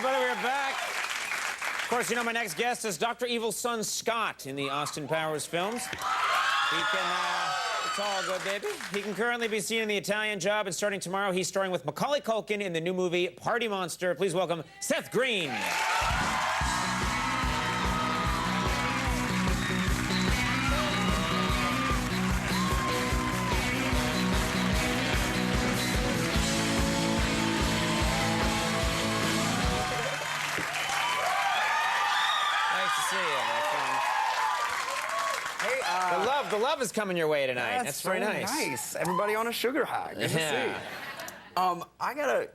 everybody, we're back. Of course, you know my next guest is Dr. Evil's son, Scott, in the Austin Powers films. He can, it's all good, baby. He can currently be seen in The Italian Job, and starting tomorrow, he's starring with Macaulay Culkin in the new movie Party Monster. Please welcome Seth Green. The love is coming your way tonight. That's very nice. Everybody on a sugar high. Good to see. I gotta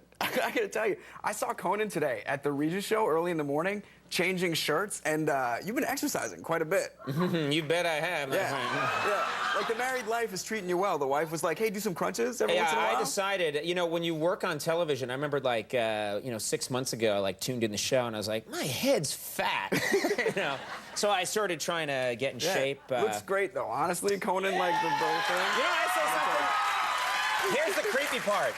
tell you, I saw Conan today at the Regis show early in the morning, changing shirts, and you've been exercising quite a bit. You bet I have, my friend. Yeah. Like, the married life is treating you well. The wife was like, hey, do some crunches every once in a while. I decided, you know, when you work on television, I remember, like, you know, 6 months ago, I, like, tuned in the show, and I was like, my head's fat, you know. So I started trying to get in shape. Looks great, though. Honestly, Conan, like, the whole thing. You know, I say something. Here's the creepy part.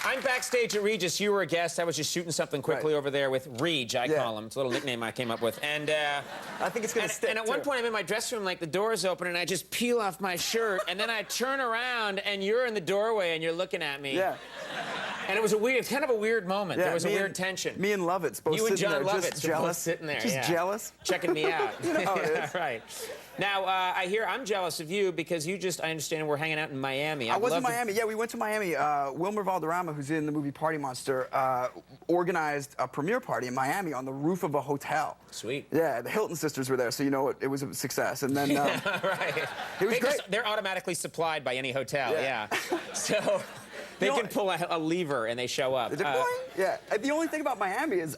I'm backstage at Regis. You were a guest. I was just shooting something quickly over there with Reg, I call him. It's a little nickname I came up with. And I think it's going to stick, And at one point, I'm in my dressing room, like, the door's open, and I just peel off my shirt, and then I turn around, and you're in the doorway, and you're looking at me. Yeah. And it was kind of a weird moment. There was a weird tension. Me and Lovett's both sitting there, just jealous. Sitting there, just jealous. Checking me out. You know how it is. Right. Now, I hear I'm jealous of you because you just, I understand, we're hanging out in Miami. I was in Miami. Yeah, we went to Miami. Wilmer Valderrama, who's in the movie Party Monster, organized a premiere party in Miami on the roof of a hotel. Sweet. Yeah, the Hilton sisters were there, so you know it was a success. And then, right. It was great. They're automatically supplied by any hotel, So they can pull a lever and they show up. Yeah. The only thing about Miami is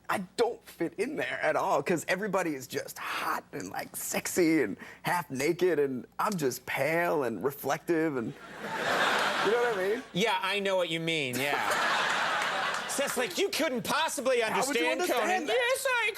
I don't fit in there at all because everybody is just hot and like sexy and half naked, and I'm just pale and reflective, and you know what I mean? Yeah, I know what you mean. Yeah. Seth's like, you couldn't possibly understand Conan. That? Yes, I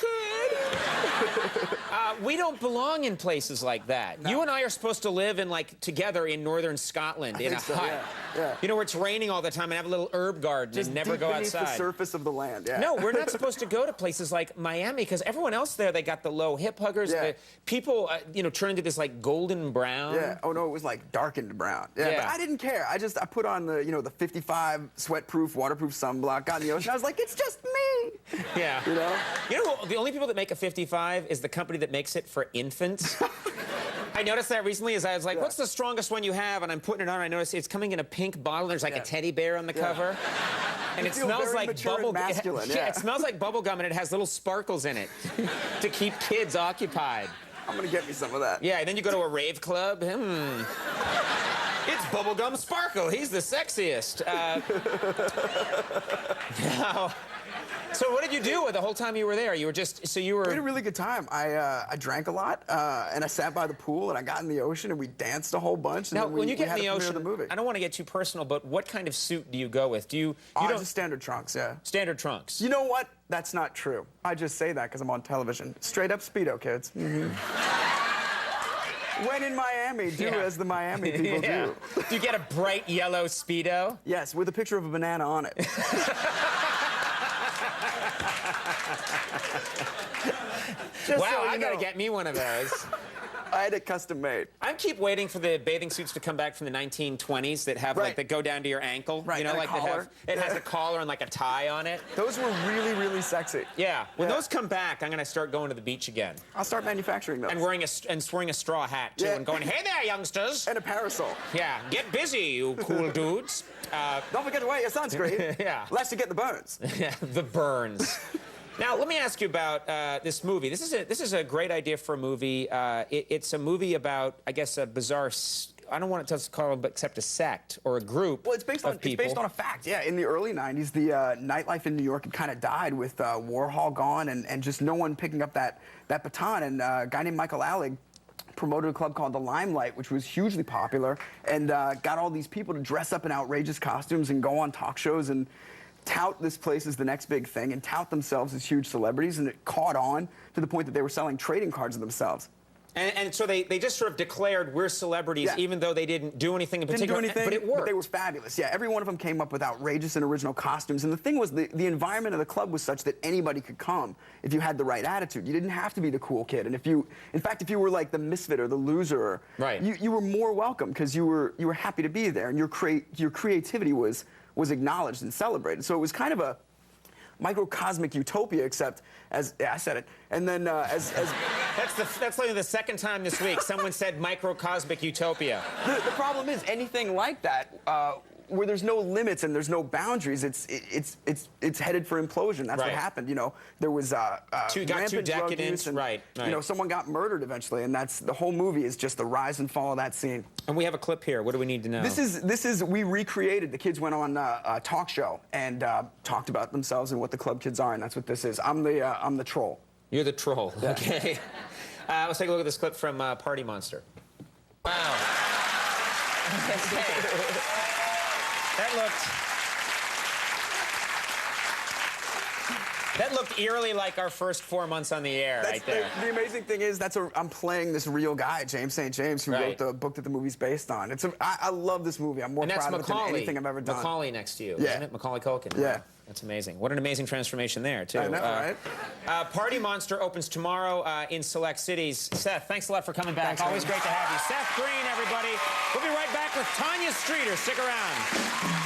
could. We don't belong in places like that. No. You and I are supposed to live in, like, together in northern Scotland in a hut. Yeah. You know, where it's raining all the time and have a little herb garden and never go outside. Just beneath the surface of the land. Yeah. No, we're not supposed to go to places like Miami because everyone else there, they got the low hip huggers. Yeah. People, you know, turn into this like golden brown. Yeah. Oh no, it was like darkened brown. Yeah. But I didn't care. I put on the, you know, the 55 sweat-proof, waterproof sunblock. Got in the ocean. I was like, it's just me. Yeah. You know. You know, the only people that make a 55 is the company that makes it for infants. I noticed that recently as I was like, what's the strongest one you have? And I'm putting it on, I noticed it's coming in a pink bottle. There's like a teddy bear on the cover. And it smells like bubble gum. It smells like bubble gum, and it has little sparkles in it to keep kids occupied. I'm gonna get me some of that. Yeah, and then you go to a rave club. It's bubblegum sparkle. He's the sexiest. Now, so what did you do the whole time you were there? You were just, so you were... We had a really good time. I drank a lot, and I sat by the pool, and I got in the ocean, and we danced a whole bunch. And now, then when you get in the ocean, the I don't want to get too personal, but what kind of suit do you go with? Do you just standard trunks, yeah. Standard trunks. You know what? That's not true. I just say that because I'm on television. Straight up Speedo, kids. When in Miami, do as the Miami people do. Do you get a bright yellow Speedo? Yes, with a picture of a banana on it. Wow, I gotta get me one of those. I had it custom made. I keep waiting for the bathing suits to come back from the 1920s that have like that go down to your ankle. Right, you know, and like it has a collar and like a tie on it. Those were really, really sexy. Yeah. When those come back, I'm gonna start going to the beach again. I'll start manufacturing those. And wearing a straw hat too, and going, hey there, youngsters. And a parasol. Yeah. Get busy, you cool dudes. Don't forget to wear your sunscreen. Lest you get the burns. Yeah, the burns. Now, let me ask you about this movie. This is a great idea for a movie. It's a movie about, I guess, a bizarre... I don't want to call it except a sect or a group. Well, it's based on a fact. Yeah, in the early '90s, the nightlife in New York had kind of died with Warhol gone and just no one picking up that baton. And a guy named Michael Alec promoted a club called The Limelight, which was hugely popular, and got all these people to dress up in outrageous costumes and go on talk shows and tout this place as the next big thing and tout themselves as huge celebrities, and it caught on to the point that they were selling trading cards of themselves. And so they just sort of declared we're celebrities, even though they didn't do anything in particular. Didn't do anything, but it worked. but they were fabulous. Yeah, every one of them came up with outrageous and original costumes. And the thing was, the environment of the club was such that anybody could come if you had the right attitude. You didn't have to be the cool kid. And in fact, if you were like the misfit or the loser, right. you were more welcome because you were happy to be there, and your creativity was acknowledged and celebrated. So it was kind of a microcosmic utopia, except I said it, and then That's like the second time this week someone said microcosmic utopia. The problem is anything like that, where there's no limits and there's no boundaries, it's headed for implosion. That's what happened. You know, there was rampant drug use, and you know, someone got murdered eventually, and that's the whole movie is just the rise and fall of that scene. And we have a clip here. What do we need to know? This is we recreated. The kids went on a talk show and talked about themselves and what the club kids are, and that's what this is. I'm the troll. You're the troll. Yeah. Okay. Let's take a look at this clip from Party Monster. Wow. Okay. That looked eerily like our first 4 months on the air right there. The amazing thing is I'm playing this real guy, James St. James, who wrote the book that the movie's based on. I love this movie. I'm more proud of it than anything I've ever done. Macaulay next to you, isn't it? Macaulay Culkin. Yeah. Wow. That's amazing. What an amazing transformation there, too. I know, right? Party Monster opens tomorrow in select cities. Seth, thanks a lot for coming back. Thanks, always great to have you. Seth Green, everybody. We'll be right back with Tanya Streeter. Stick around.